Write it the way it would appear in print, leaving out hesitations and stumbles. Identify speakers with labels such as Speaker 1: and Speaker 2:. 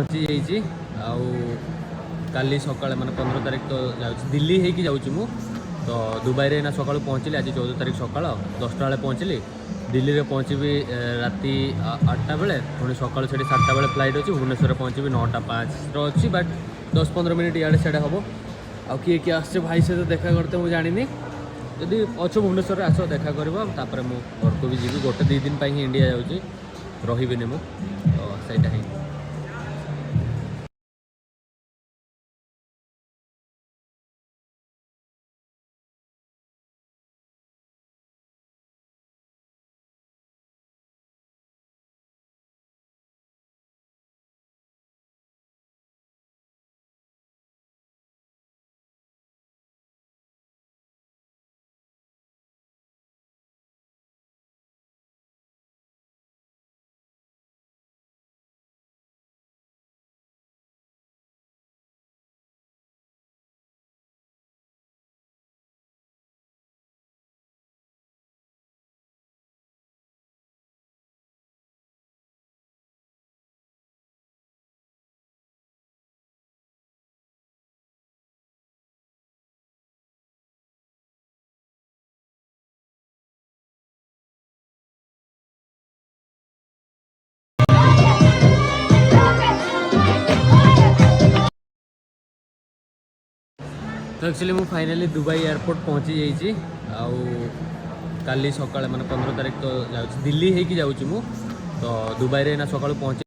Speaker 1: पहुँची जाइए काली सकाଳେ माने 15 तारीख तो जाऊँ दिल्ली होगी जाऊँ मु तो दुबई रे ना सकाळू पहुँचली आज 14 तारीख सकाळ 10टा बेले पहुँचली दिल्ली रे पहुँचबी राति 8टा बेले पुणी सकाळू से 7टा बेले फ्लाइट अच्छी भुवनेश्वर पहुँचबी 9टा 5 अच्छी बट 10-15 मिनट इे सियाड़े हम आ किए किए आस भाई सहित देखा करते मुझे जानी जदि अच्छे भुवनेश्वर आस देखा कर मु घर को भी जी गोटे 2 दिन ही इंडिया जाऊँगी रही मु तो सहीटा ही तो एक्चुअली मुझे फाइनाली दुबई एयरपोर्ट पहुँची जाइए काली सकाଳେ माने 15 तारीख तो जाऊँ दिल्ली होगी जाऊँ मु तो दुबई रे ना सकाळू पहुँचली